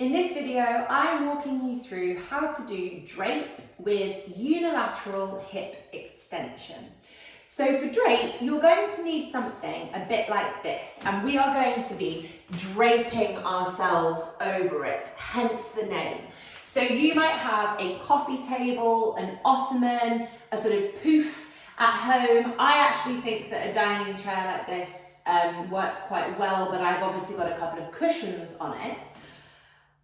In this video, I'm walking you through how to do drape with unilateral hip extension. So for drape, you're going to need something a bit like this, and we are going to be draping ourselves over it, hence the name. So you might have a coffee table, an ottoman, a sort of poof at home. I actually think that a dining chair like this works quite well, but I've obviously got a couple of cushions on it.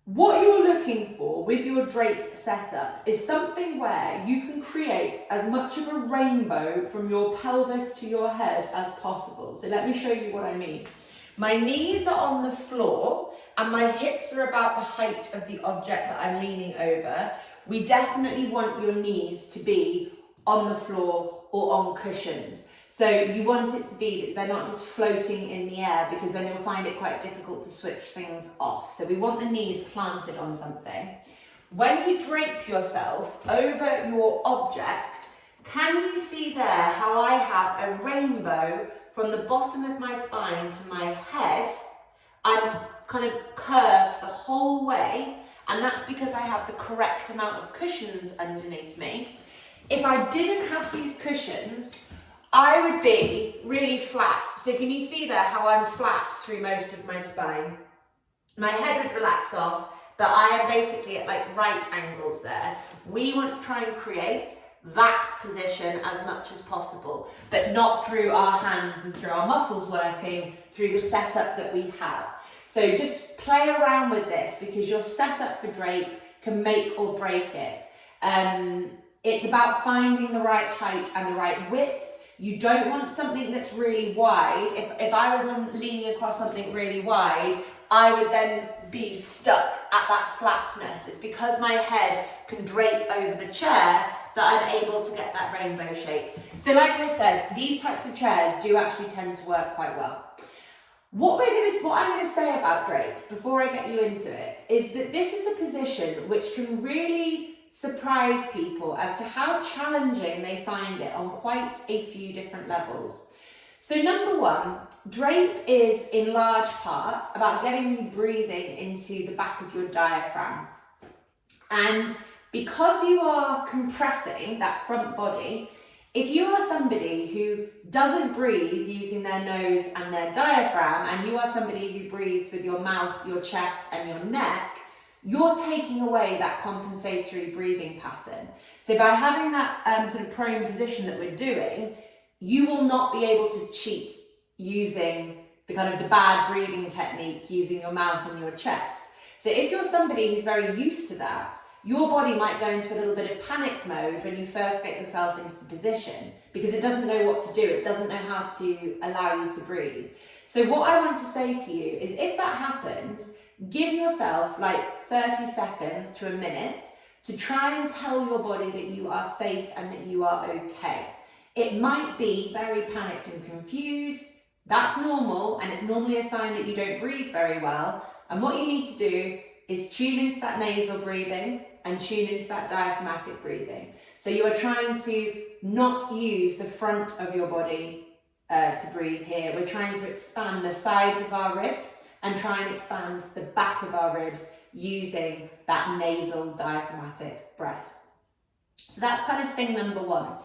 What you're looking for with your drape setup is something where you can create as much of a rainbow from your pelvis to your head as possible. So let me show you what I mean. My knees are on the floor and my hips are about the height of the object that I'm leaning over. We definitely want your knees to be on the floor or on cushions. So you want it to be that they're not just floating in the air, because then you'll find it quite difficult to switch things off. So we want the knees planted on something. When you drape yourself over your object, can you see there how I have a rainbow from the bottom of my spine to my head? I'm kind of curved the whole way, and that's because I have the correct amount of cushions underneath me. If I didn't have these cushions, I would be really flat. So can you see there how I'm flat through most of my spine? My head would relax off, but I am basically at like right angles there. We want to try and create that position as much as possible, but not through our hands and through our muscles working, through the setup that we have. So just play around with this, because your setup for drape can make or break it. It's about finding the right height and the right width. You don't want something that's really wide. If I was leaning across something really wide, I would then be stuck at that flatness. It's because my head can drape over the chair that I'm able to get that rainbow shape. So like I said, these types of chairs do actually tend to work quite well. What I'm going to say about drape before I get you into it is that this is a position which can really surprise people as to how challenging they find it on quite a few different levels. So number one, drape is in large part about getting you breathing into the back of your diaphragm. And because you are compressing that front body, if you are somebody who doesn't breathe using their nose and their diaphragm, and you are somebody who breathes with your mouth, your chest and your neck, you're taking away that compensatory breathing pattern. So by having that sort of prone position that we're doing, you will not be able to cheat using the kind of the bad breathing technique using your mouth and your chest. So if you're somebody who's very used to that, your body might go into a little bit of panic mode when you first get yourself into the position, because it doesn't know what to do. It doesn't know how to allow you to breathe. So what I want to say to you is, if that happens, give yourself like 30 seconds to a minute to try and tell your body that you are safe and that you are okay. It might be very panicked and confused. That's normal, and it's normally a sign that you don't breathe very well. And what you need to do is tune into that nasal breathing and tune into that diaphragmatic breathing. So you are trying to not use the front of your body to breathe here. We're trying to expand the sides of our ribs and try and expand the back of our ribs using that nasal diaphragmatic breath. So that's kind of thing number one.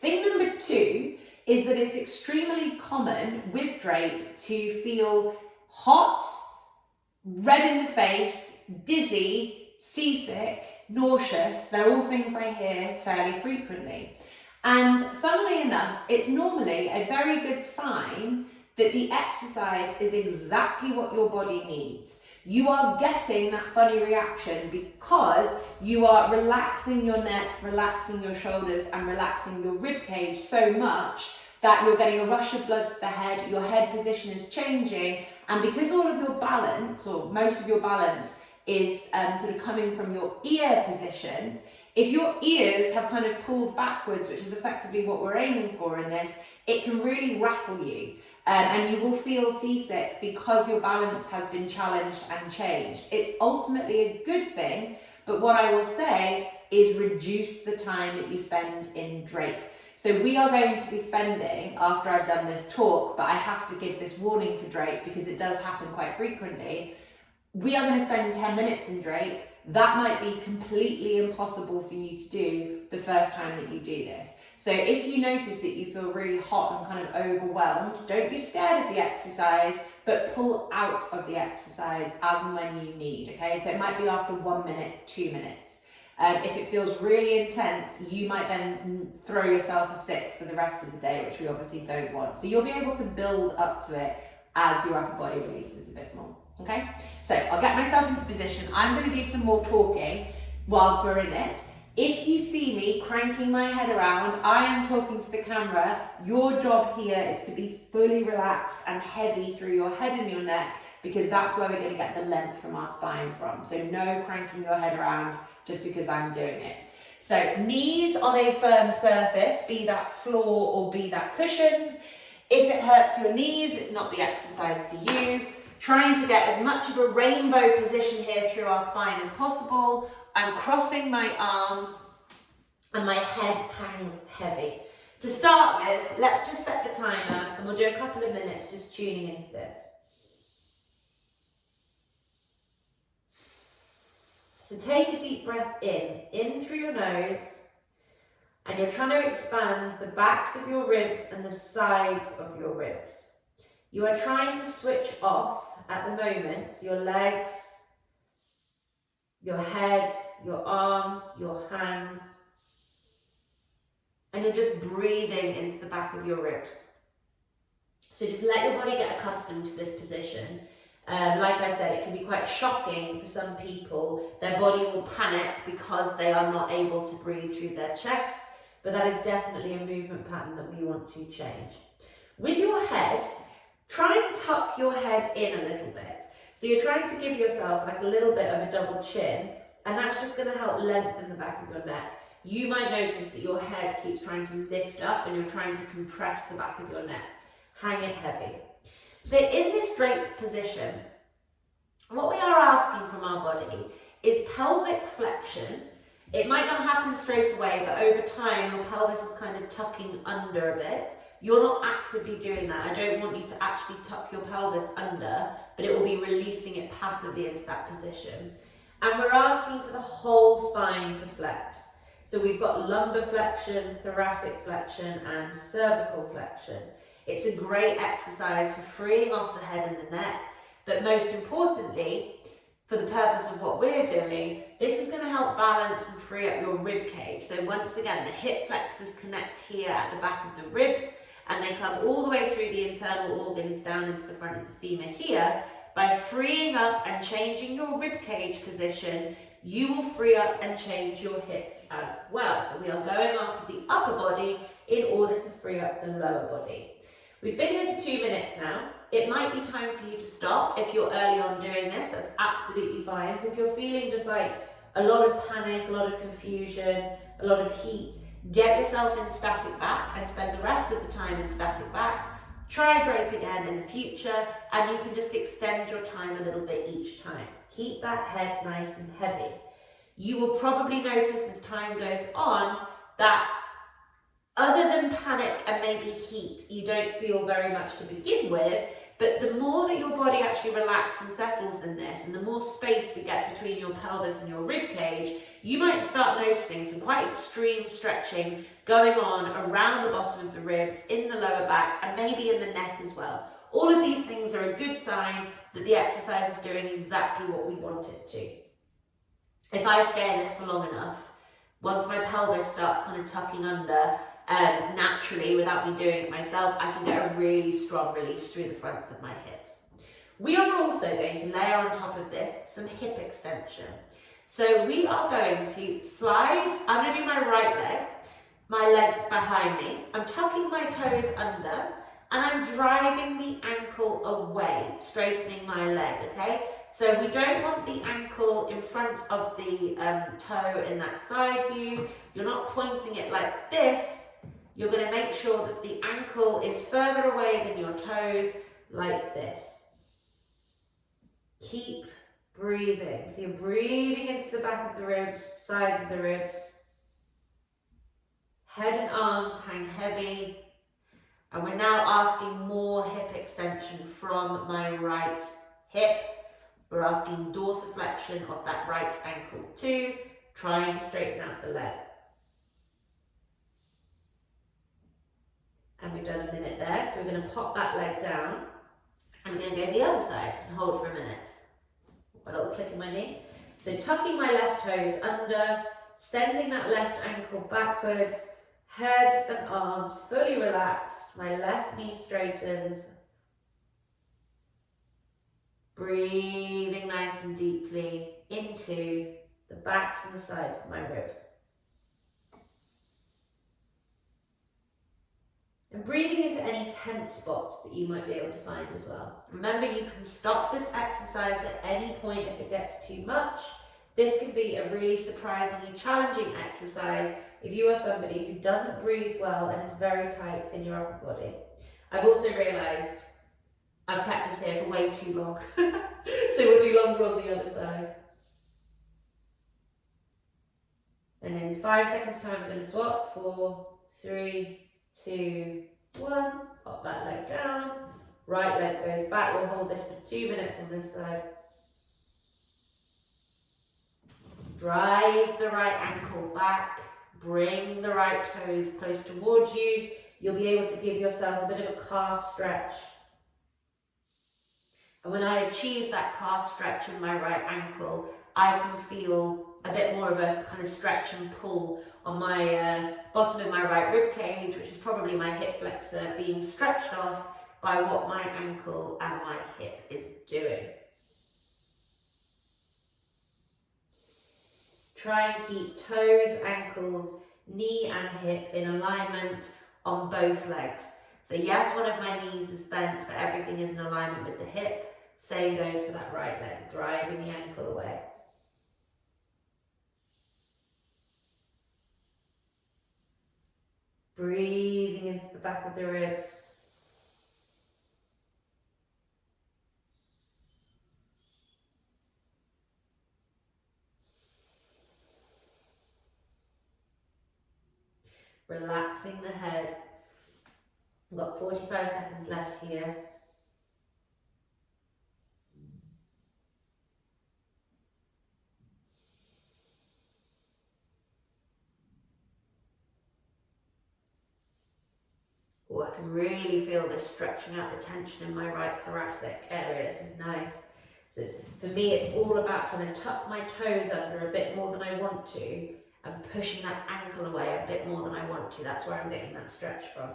Thing number two is that it's extremely common with drape to feel hot, red in the face, dizzy, seasick, nauseous. They're all things I hear fairly frequently. And funnily enough, it's normally a very good sign that the exercise is exactly what your body needs. You are getting that funny reaction because you are relaxing your neck, relaxing your shoulders and relaxing your rib cage so much that you're getting a rush of blood to the head, your head position is changing, and because all of your balance, or most of your balance, is sort of coming from your ear position, if your ears have kind of pulled backwards, which is effectively what we're aiming for in this, it can really rattle you. And you will feel seasick because your balance has been challenged and changed. It's ultimately a good thing, but what I will say is reduce the time that you spend in drape. So we are going to be spending, after I've done this talk, but I have to give this warning for drape because it does happen quite frequently, we are going to spend 10 minutes in drape. That might be completely impossible for you to do the first time that you do this. So if you notice that you feel really hot and kind of overwhelmed, don't be scared of the exercise, but pull out of the exercise as and when you need, okay? So it might be after 1 minute, 2 minutes. If it feels really intense, you might then throw yourself a 6 for the rest of the day, which we obviously don't want. So you'll be able to build up to it as your upper body releases a bit more, okay? So I'll get myself into position. I'm gonna do some more talking whilst we're in it. If you see me cranking my head around, I am talking to the camera. Your job here is to be fully relaxed and heavy through your head and your neck, because that's where we're going to get the length from our spine from. So no cranking your head around just because I'm doing it. So knees on a firm surface, be that floor or be that cushions. If it hurts your knees, it's not the exercise for you. Trying to get as much of a rainbow position here through our spine as possible. I'm crossing my arms and my head hangs heavy. To start with, let's just set the timer and we'll do a couple of minutes just tuning into this. So take a deep breath in through your nose, and you're trying to expand the backs of your ribs and the sides of your ribs. You are trying to switch off at the moment, so your legs, your head, your arms, your hands, and you're just breathing into the back of your ribs. So just let your body get accustomed to this position. Like I said, it can be quite shocking for some people. Their body will panic because they are not able to breathe through their chest, but that is definitely a movement pattern that we want to change. With your head, try and tuck your head in a little bit. So you're trying to give yourself like a little bit of a double chin, and that's just going to help lengthen the back of your neck. You might notice that your head keeps trying to lift up and you're trying to compress the back of your neck. Hang it heavy. So in this drape position, what we are asking from our body is pelvic flexion. It might not happen straight away, but over time your pelvis is kind of tucking under a bit. You're not actively doing that. I don't want you to actually tuck your pelvis under, but it will be releasing it passively into that position. And we're asking for the whole spine to flex. So we've got lumbar flexion, thoracic flexion, and cervical flexion. It's a great exercise for freeing off the head and the neck, but most importantly, for the purpose of what we're doing, this is going to help balance and free up your rib cage. So once again, the hip flexors connect here at the back of the ribs, and they come all the way through the internal organs down into the front of the femur here. By freeing up and changing your rib cage position, you will free up and change your hips as well. So we are going after the upper body in order to free up the lower body. We've been here for 2 minutes now. It might be time for you to stop if you're early on doing this. That's absolutely fine. So if you're feeling just like a lot of panic, a lot of confusion, a lot of heat, get yourself in static back and spend the rest of the time in static back. Try drape again in the future, and you can just extend your time a little bit each time. Keep that head nice and heavy. You will probably notice as time goes on that other than panic and maybe heat, you don't feel very much to begin with, but the more that your body actually relaxes and settles in this, and the more space we get between your pelvis and your rib cage, you might start noticing some quite extreme stretching going on around the bottom of the ribs, in the lower back, and maybe in the neck as well. All of these things are a good sign that the exercise is doing exactly what we want it to. If I stay in this for long enough, once my pelvis starts kind of tucking under, naturally, without me doing it myself, I can get a really strong release through the fronts of my hips. We are also going to layer on top of this some hip extension. So we are going to slide, I'm going to do my leg behind me, I'm tucking my toes under, and I'm driving the ankle away, straightening my leg, okay? So we don't want the ankle in front of the toe in that side view. You're not pointing it like this. You're going to make sure that the ankle is further away than your toes, like this. Keep breathing. So you're breathing into the back of the ribs, sides of the ribs. Head and arms hang heavy. And we're now asking more hip extension from my right hip. We're asking dorsiflexion of that right ankle too, trying to straighten out the leg. And we've done a minute there, so we're going to pop that leg down. And we're going to go the other side and hold for a minute. A little click in my knee. So tucking my left toes under, sending that left ankle backwards, head and arms fully relaxed, my left knee straightens. Breathing nice and deeply into the backs and the sides of my ribs. And breathing into any tense spots that you might be able to find as well. Remember, you can stop this exercise at any point if it gets too much. This can be a really surprisingly challenging exercise if you are somebody who doesn't breathe well and is very tight in your upper body. I've also realised I've kept us here for way too long, so we'll do longer on the other side. And in 5 seconds time, we're going to swap. 4, 3, 2, 1. Pop that leg down. Right leg goes back. We'll hold this for 2 minutes on this side. Drive the right ankle back. Bring the right toes close towards you. You'll be able to give yourself a bit of a calf stretch. And when I achieve that calf stretch in my right ankle, I can feel a bit more of a kind of stretch and pull on my bottom of my right rib cage, which is probably my hip flexor being stretched off by what my ankle and my hip is doing. Try and keep toes, ankles, knee and hip in alignment on both legs. So yes, one of my knees is bent, but everything is in alignment with the hip. Same goes for that right leg, driving the ankle away. Breathing into the back of the ribs. Relaxing the head. We've got 45 seconds left here. Oh, I can really feel this stretching out the tension in my right thoracic area. This is nice. So for me, it's all about trying to tuck my toes under a bit more than I want to and pushing that ankle away a bit more than I want to. That's where I'm getting that stretch from.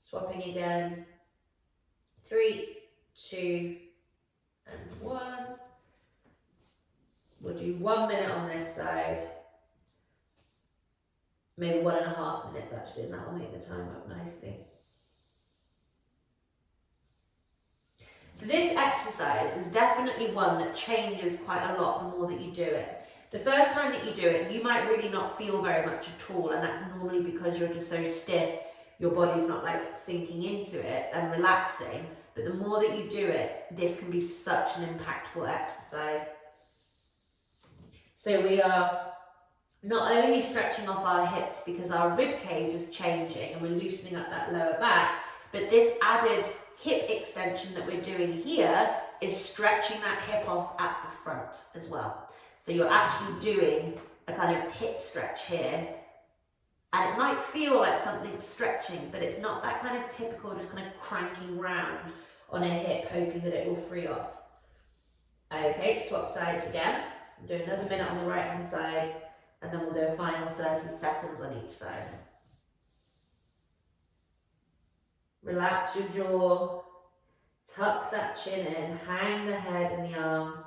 Swapping again. 3, 2, and 1. We'll do 1 minute on this side. Maybe 1.5 minutes actually, and that will make the time up nicely. So this exercise is definitely one that changes quite a lot the more that you do it. The first time that you do it, you might really not feel very much at all, and that's normally because you're just so stiff, your body's not like sinking into it and relaxing. But the more that you do it, this can be such an impactful exercise. So we are not only stretching off our hips because our rib cage is changing and we're loosening up that lower back, but this added hip extension that we're doing here is stretching that hip off at the front as well. So you're actually doing a kind of hip stretch here, and it might feel like something's stretching, but it's not that kind of typical just kind of cranking round on a hip hoping that it will free off. Okay, swap sides again. Do another minute on the right hand side, and then we'll do a final 30 seconds on each side. Relax your jaw, tuck that chin in, hang the head and the arms.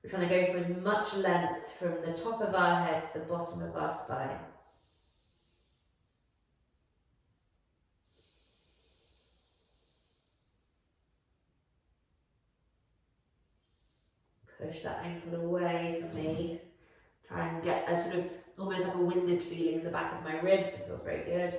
We're trying to go for as much length from the top of our head to the bottom of our spine. Push that ankle away from me. Try and get a sort of almost like a winded feeling in the back of my ribs. It feels very good.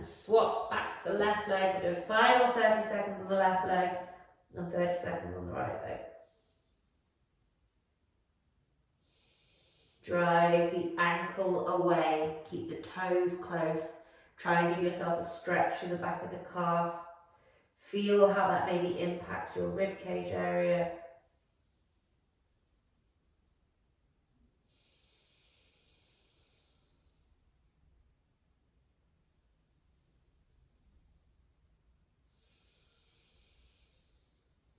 swap back to the left leg. We'll do a final 30 seconds on the left leg and 30 seconds on the right leg. Drive the ankle away, keep the toes close. Try and give yourself a stretch in the back of the calf. Feel how that maybe impacts your rib cage area.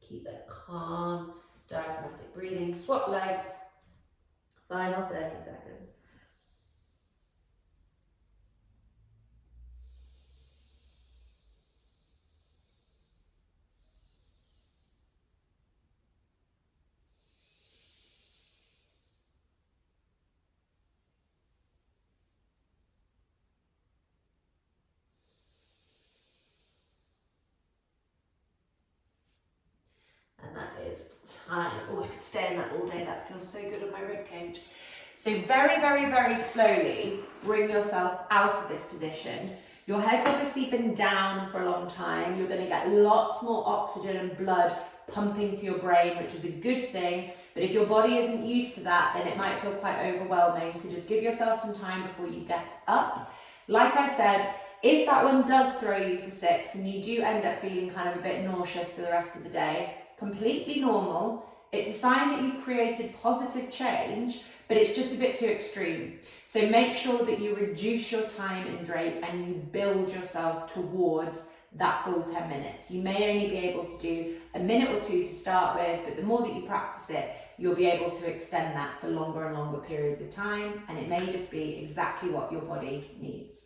Keep that calm, diaphragmatic breathing. Swap legs. Final 30 seconds. And that is time. Oh, I could stay in that all day. That feels so good on my rib cage. So very, very, very slowly bring yourself out of this position. Your head's obviously been down for a long time. You're going to get lots more oxygen and blood pumping to your brain, which is a good thing. But if your body isn't used to that, then it might feel quite overwhelming. So just give yourself some time before you get up. Like I said, if that one does throw you for 6 and you do end up feeling kind of a bit nauseous for the rest of the day, completely normal. It's a sign that you've created positive change, but it's just a bit too extreme. So make sure that you reduce your time in Drape and you build yourself towards that full 10 minutes. You may only be able to do a minute or 2 to start with, but the more that you practice it, you'll be able to extend that for longer and longer periods of time, and it may just be exactly what your body needs.